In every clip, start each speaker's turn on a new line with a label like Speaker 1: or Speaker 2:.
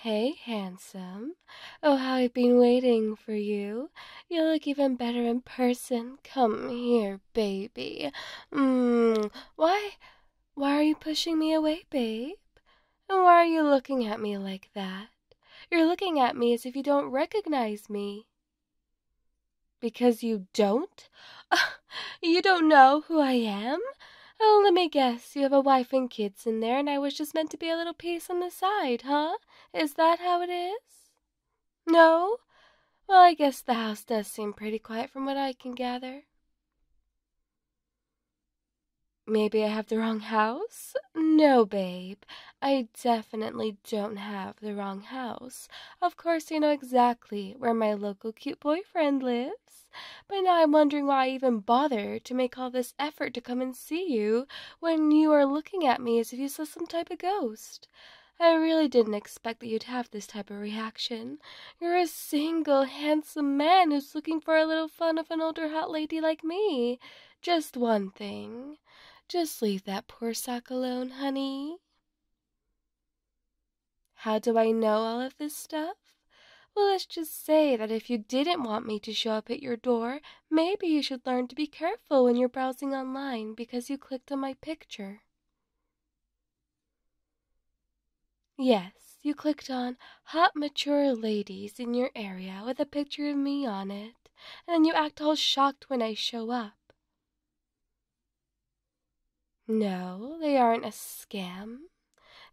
Speaker 1: Hey, handsome. Oh, how I've been waiting for you. You look even better in person. Come here, baby. Why, why are you pushing me away, babe? And why are you looking at me like that? You're looking at me as if you don't recognize me. Because you don't? You don't know who I am? Oh, let me guess, you have a wife and kids in there, and I was just meant to be a little piece on the side, huh? Is that how it is? No? Well, I guess the house does seem pretty quiet from what I can gather. Maybe I have the wrong house? No, babe. I definitely don't have the wrong house. Of course, you know exactly where my local cute boyfriend lives. But now I'm wondering why I even bother to make all this effort to come and see you when you are looking at me as if you saw some type of ghost. I really didn't expect that you'd have this type of reaction. You're a single, handsome man who's looking for a little fun of an older hot lady like me. Just one thing. Just leave that poor sock alone, honey. How do I know all of this stuff? Well, let's just say that if you didn't want me to show up at your door, maybe you should learn to be careful when you're browsing online because you clicked on my picture. Yes, you clicked on hot mature ladies in your area with a picture of me on it, and then you act all shocked when I show up. No, they aren't a scam.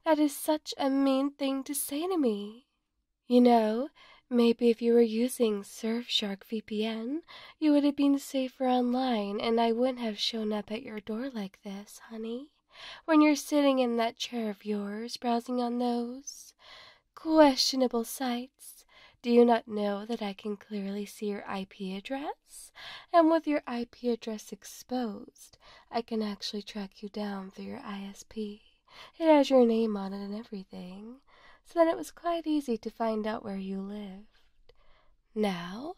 Speaker 1: That is such a mean thing to say to me. You know, maybe if you were using Surfshark VPN, you would have been safer online and I wouldn't have shown up at your door like this, honey. When you're sitting in that chair of yours, browsing on those questionable sites, do you not know that I can clearly see your IP address? And with your IP address exposed, I can actually track you down through your ISP. It has your name on it and everything, so then it was quite easy to find out where you lived. Now,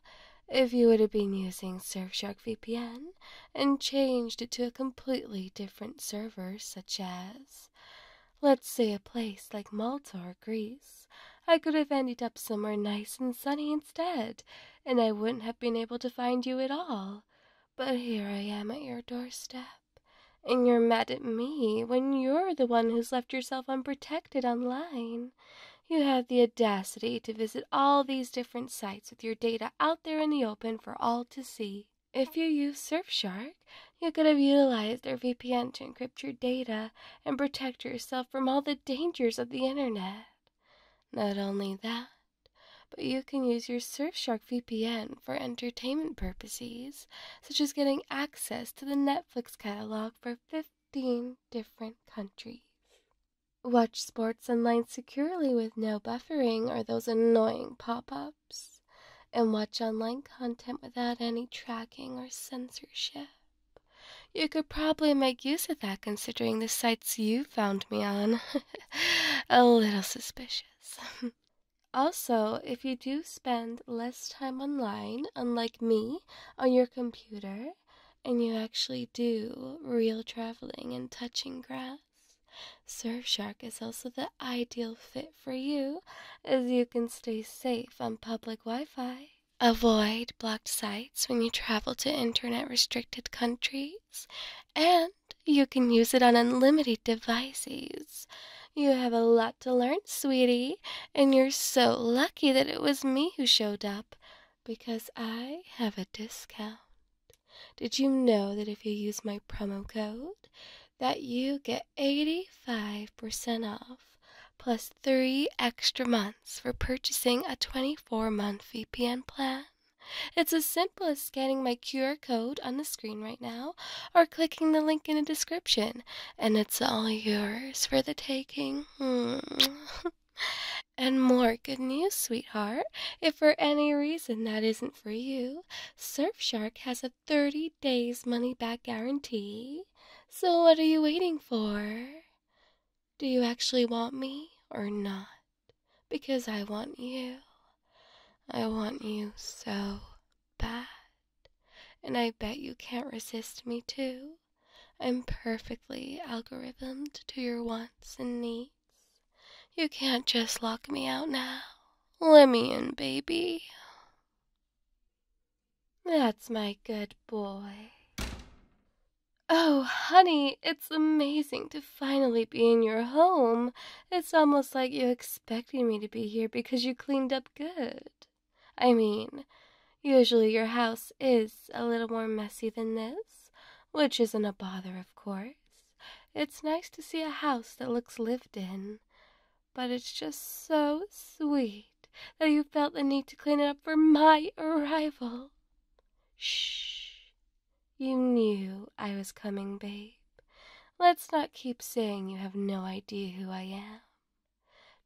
Speaker 1: if you would have been using Surfshark VPN and changed it to a completely different server, such as, let's say, a place like Malta or Greece, I could have ended up somewhere nice and sunny instead, and I wouldn't have been able to find you at all. But here I am at your doorstep. And you're mad at me when you're the one who's left yourself unprotected online. You had the audacity to visit all these different sites with your data out there in the open for all to see. If you use Surfshark, you could have utilized their VPN to encrypt your data and protect yourself from all the dangers of the internet. Not only that, but you can use your Surfshark VPN for entertainment purposes, such as getting access to the Netflix catalog for 15 different countries. Watch sports online securely with no buffering or those annoying pop-ups, and watch online content without any tracking or censorship. You could probably make use of that considering the sites you found me on. A little suspicious. Also, if you do spend less time online, unlike me, on your computer, and you actually do real traveling and touching grass, Surfshark is also the ideal fit for you, as you can stay safe on public Wi-Fi. Avoid blocked sites when you travel to internet-restricted countries, and you can use it on unlimited devices. You have a lot to learn, sweetie, and you're so lucky that it was me who showed up, because I have a discount. Did you know that if you use my promo code, that you get 85% off, plus 3 extra months for purchasing a 24-month VPN plan? It's as simple as scanning my QR code on the screen right now, or clicking the link in the description, and it's all yours for the taking. And more good news, sweetheart. If for any reason that isn't for you, Surfshark has a 30 days money-back guarantee. So what are you waiting for? Do you actually want me or not? Because I want you. I want you so bad. And I bet you can't resist me too. I'm perfectly algorithmed to your wants and needs. You can't just lock me out now. Let me in, baby. That's my good boy. Oh, honey, it's amazing to finally be in your home. It's almost like you expected me to be here because you cleaned up good. I mean, usually your house is a little more messy than this, which isn't a bother, of course. It's nice to see a house that looks lived in, but it's just so sweet that you felt the need to clean it up for my arrival. Shh. You knew I was coming, babe. Let's not keep saying you have no idea who I am.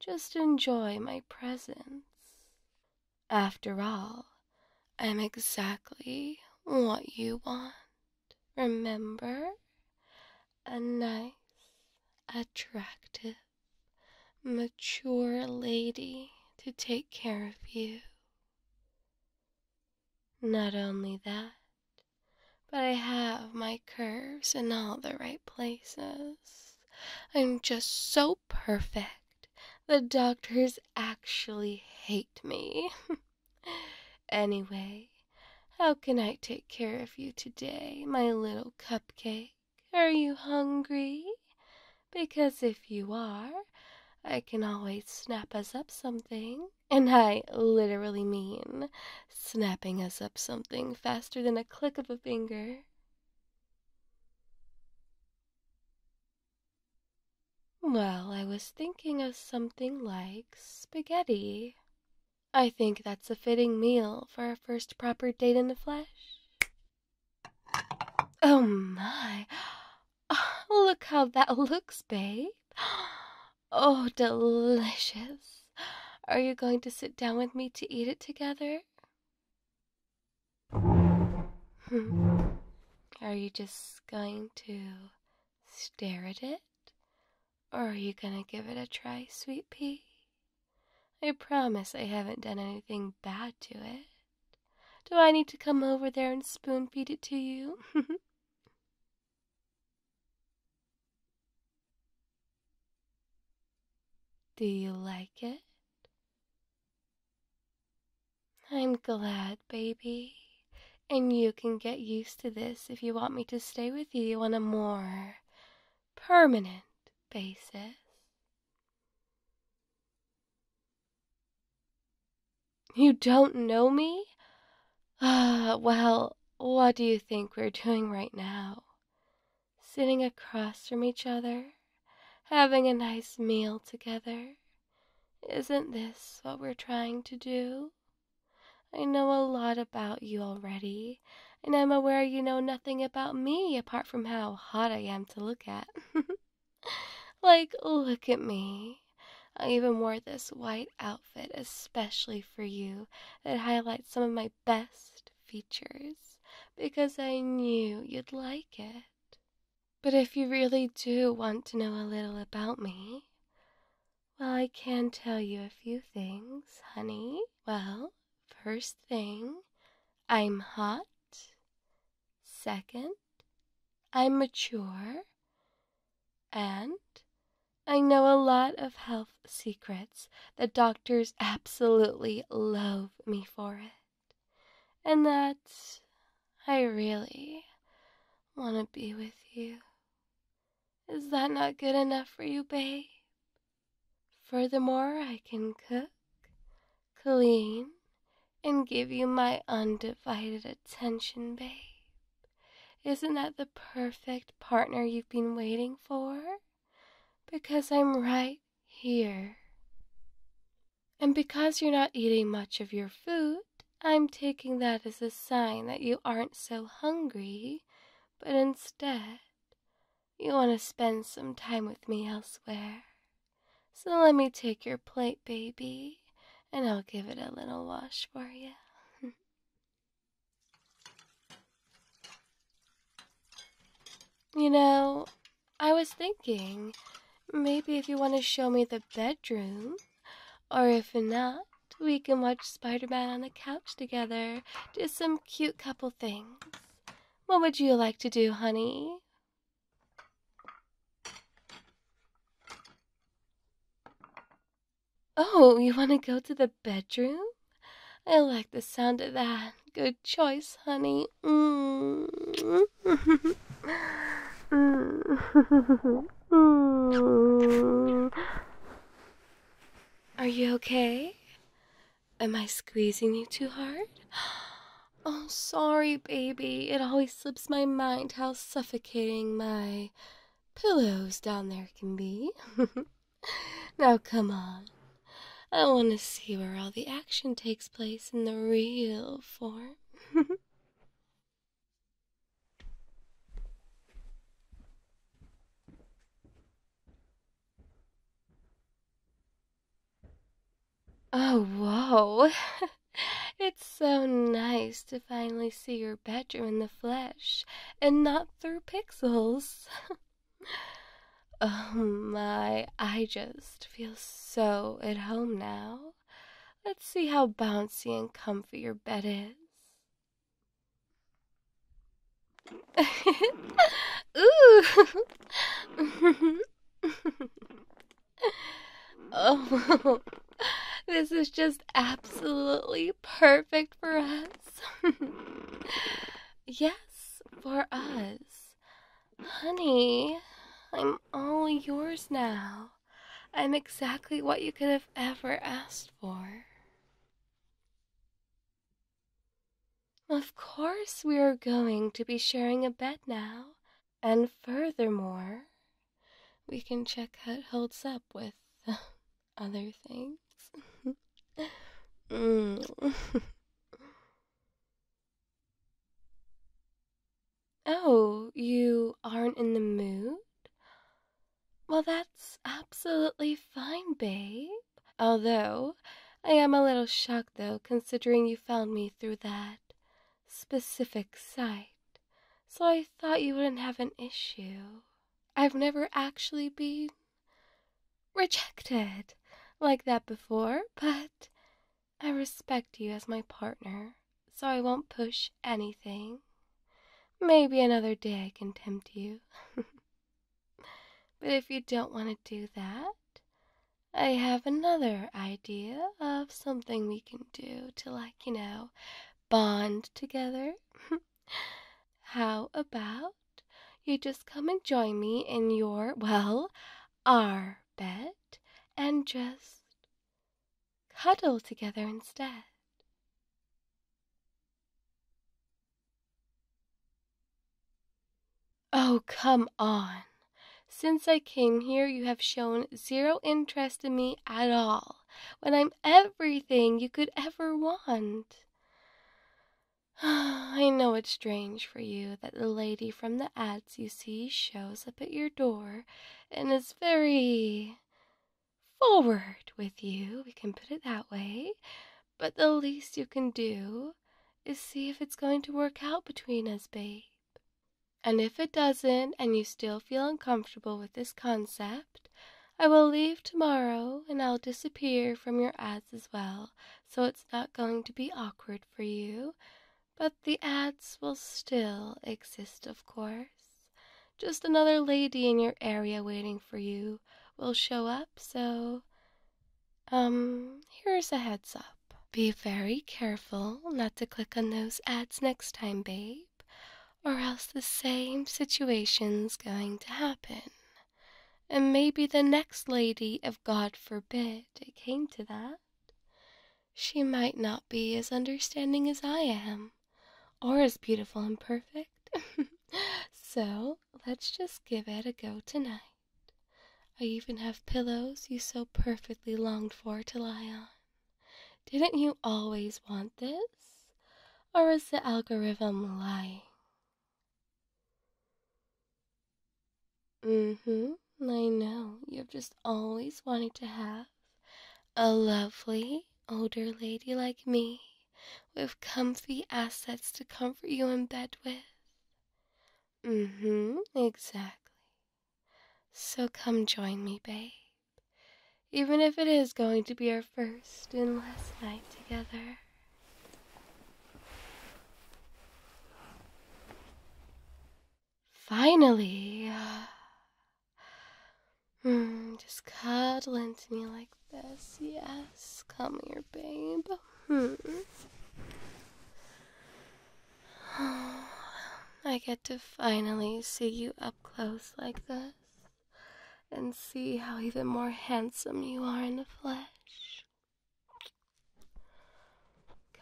Speaker 1: Just enjoy my presence. After all, I'm exactly what you want. Remember? A nice, attractive, mature lady to take care of you. Not only that, but I have my curves in all the right places. I'm just so perfect. The doctors actually hate me. Anyway, how can I take care of you today, my little cupcake? Are you hungry? Because if you are, I can always snap us up something. And I literally mean snapping us up something faster than a click of a finger. Well, I was thinking of something like spaghetti. I think that's a fitting meal for our first proper date in the flesh. Oh my! Look how that looks, babe. Oh, delicious. Are you going to sit down with me to eat it together? Are you just going to stare at it? Or are you gonna give it a try, sweet pea? I promise I haven't done anything bad to it. Do I need to come over there and spoon feed it to you? Do you like it? I'm glad, baby. And you can get used to this if you want me to stay with you on a more permanent basis. You don't know me? Well, what do you think we're doing right now? Sitting across from each other, having a nice meal together. Isn't this what we're trying to do? I know a lot about you already, and I'm aware you know nothing about me apart from how hot I am to look at. Like, look at me. I even wore this white outfit especially for you that highlights some of my best features because I knew you'd like it. But if you really do want to know a little about me, well, I can tell you a few things, honey. Well, first thing, I'm hot. Second, I'm mature. And I know a lot of health secrets. The doctors absolutely loathe me for it. And that I really want to be with you. Is that not good enough for you, babe? Furthermore, I can cook, clean, and give you my undivided attention, babe. Isn't that the perfect partner you've been waiting for? Because I'm right here. And because you're not eating much of your food, I'm taking that as a sign that you aren't so hungry, but instead, you want to spend some time with me elsewhere. So let me take your plate, baby, and I'll give it a little wash for you. You know, I was thinking, maybe if you want to show me the bedroom, or if not, we can watch Spider-Man on the couch together, do some cute couple things. What would you like to do, honey? Oh, you want to go to the bedroom? I like the sound of that. Good choice, honey. Mm. Mm. Are you okay? Am I squeezing you too hard? Oh, sorry, baby. It always slips my mind how suffocating my pillows down there can be. Now, come on. I want to see where all the action takes place in the real form. Oh, whoa. It's so nice to finally see your bedroom in the flesh and not through pixels. Oh my, I just feel so at home now. Let's see how bouncy and comfy your bed is. Ooh! Oh, this is just absolutely perfect for us. Yes, for us. Honey, I'm all yours now. I'm exactly what you could have ever asked for. Of course, we are going to be sharing a bed now. And furthermore, we can check how it holds up with other things. Mm. Oh, you aren't in the mood? Well, that's absolutely fine, babe. Although, I am a little shocked, though, considering you found me through that specific site. So I thought you wouldn't have an issue. I've never actually been rejected like that before, but I respect you as my partner, so I won't push anything. Maybe another day I can tempt you. But if you don't want to do that, I have another idea of something we can do to, bond together. How about you just come and join me in our bed and just cuddle together instead? Oh, come on. Since I came here, you have shown zero interest in me at all, when I'm everything you could ever want. I know it's strange for you that the lady from the ads you see shows up at your door and is very forward with you, we can put it that way, but the least you can do is see if it's going to work out between us, babe. And if it doesn't, and you still feel uncomfortable with this concept, I will leave tomorrow and I'll disappear from your ads as well, so it's not going to be awkward for you. But the ads will still exist, of course. Just another lady in your area waiting for you will show up, so, here's a heads up. Be very careful not to click on those ads next time, babe, or else the same situation's going to happen. And maybe the next lady, if God forbid it came to that, she might not be as understanding as I am, or as beautiful and perfect. So, let's just give it a go tonight. I even have pillows you so perfectly longed for to lie on. Didn't you always want this? Or is the algorithm lying? I know. You've just always wanted to have a lovely older lady like me with comfy assets to comfort you in bed with. Exactly. So come join me, babe. Even if it is going to be our first and last night together. Finally. Just cuddle into me like this. Yes, come here, babe. Hmm. I get to finally see you up close like this and see how even more handsome you are in the flesh.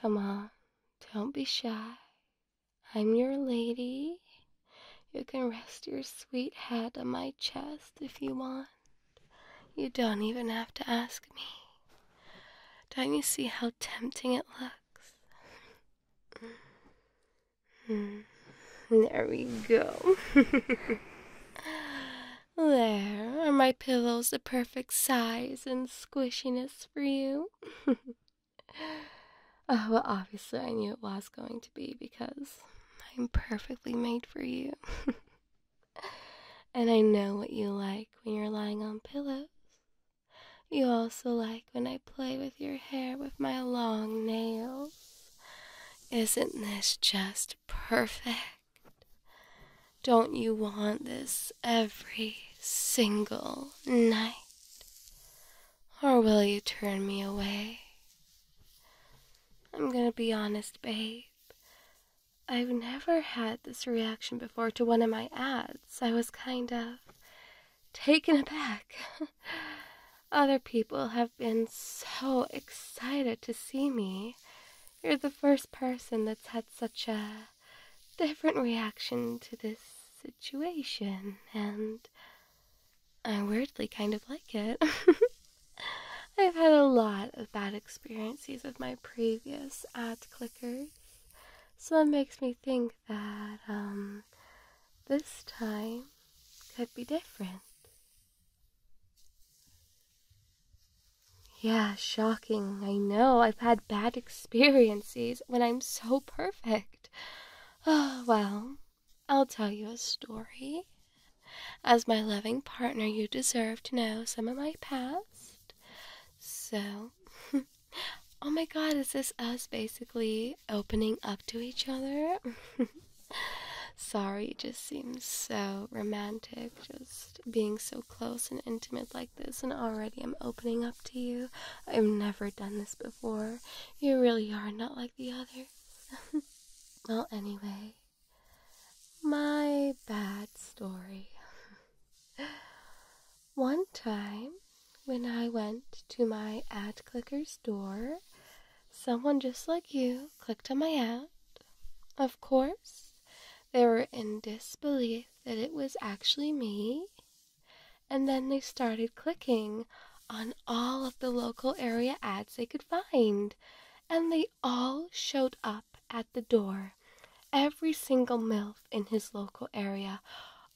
Speaker 1: Come on, don't be shy. I'm your lady. You can rest your sweet head on my chest if you want. You don't even have to ask me. Don't you see how tempting it looks? There we go. There, are my pillows the perfect size and squishiness for you? Oh, well, obviously I knew it was going to be because I'm perfectly made for you. And I know what you like when you're lying on pillows. You also like when I play with your hair with my long nails. Isn't this just perfect? Don't you want this every single night? Or will you turn me away? I'm gonna be honest, babe. I've never had this reaction before to one of my ads. I was kind of taken aback. Other people have been so excited to see me. You're the first person that's had such a different reaction to this situation, and I weirdly kind of like it. I've had a lot of bad experiences with my previous ad clickers, so it makes me think that, this time could be different. Yeah, shocking, I know. I've had bad experiences when I'm so perfect. Oh, well, I'll tell you a story. As my loving partner, you deserve to know some of my past. So, oh my god, is this us basically opening up to each other? Sorry, it just seems so romantic, just being so close and intimate like this, and already I'm opening up to you. I've never done this before. You really are not like the others. Well, anyway, my bad story. One time, when I went to my ad clicker's door, someone just like you clicked on my ad. Of course, they were in disbelief that it was actually me, and then they started clicking on all of the local area ads they could find, and they all showed up at the door. Every single MILF in his local area,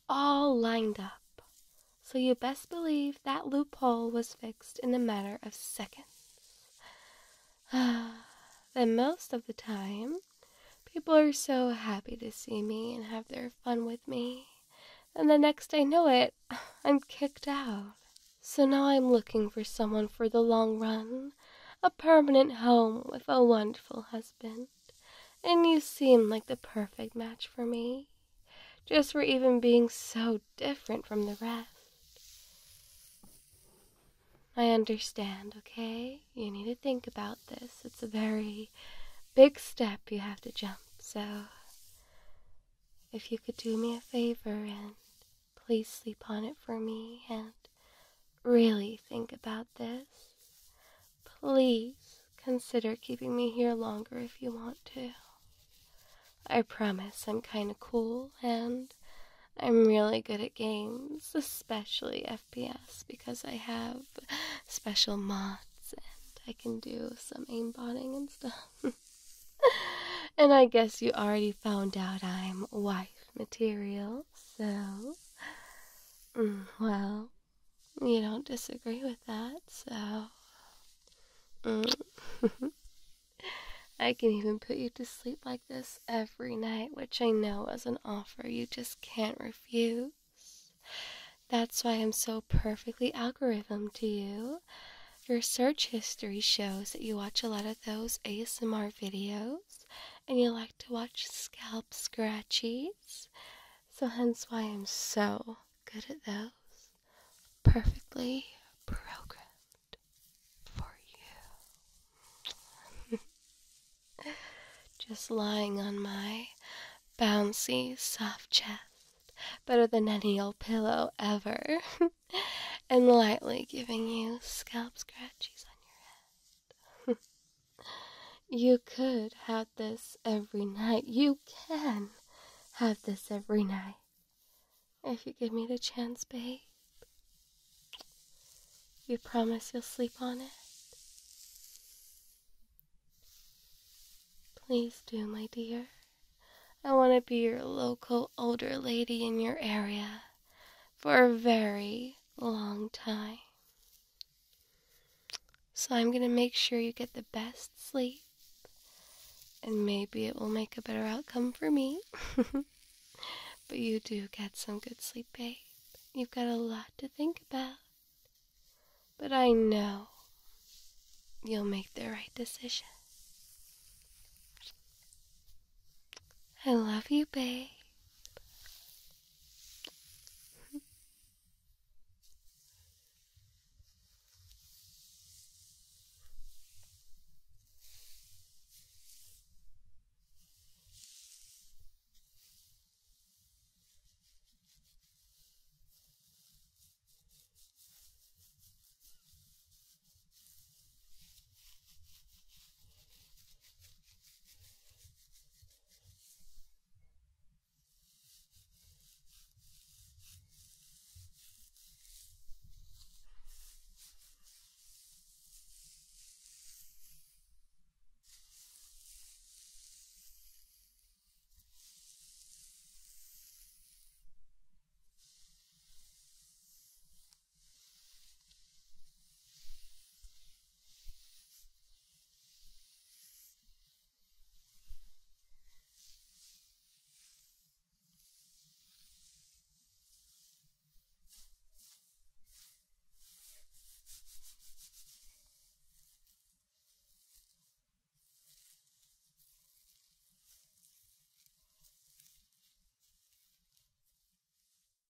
Speaker 1: all lined up. So you best believe that loophole was fixed in a matter of seconds. Then most of the time, people are so happy to see me and have their fun with me. And the next I know it, I'm kicked out. So now I'm looking for someone for the long run, a permanent home with a wonderful husband. And you seem like the perfect match for me, just for even being so different from the rest. I understand, okay? You need to think about this. It's a very big step you have to jump, so if you could do me a favor and please sleep on it for me and really think about this, please consider keeping me here longer if you want to. I promise I'm kinda cool and I'm really good at games, especially FPS, because I have special mods and I can do some aimbotting and stuff. And I guess you already found out I'm wife material, so, well, you don't disagree with that, so, I can even put you to sleep like this every night, which I know is an offer you just can't refuse. That's why I'm so perfectly algorithm to you. Your search history shows that you watch a lot of those ASMR videos, and you like to watch scalp scratchies. So hence why I'm so good at those. Perfectly programmed. just lying on my bouncy, soft chest, better than any old pillow ever, and lightly giving you scalp scratchies on your head. You could have this every night. You can have this every night. If you give me the chance, babe. You promise you'll sleep on it? Please do, my dear. I want to be your local older lady in your area for a very long time. So I'm going to make sure you get the best sleep. And maybe it will make a better outcome for me. But you do get some good sleep, babe. You've got a lot to think about. But I know you'll make the right decision. I love you, babe.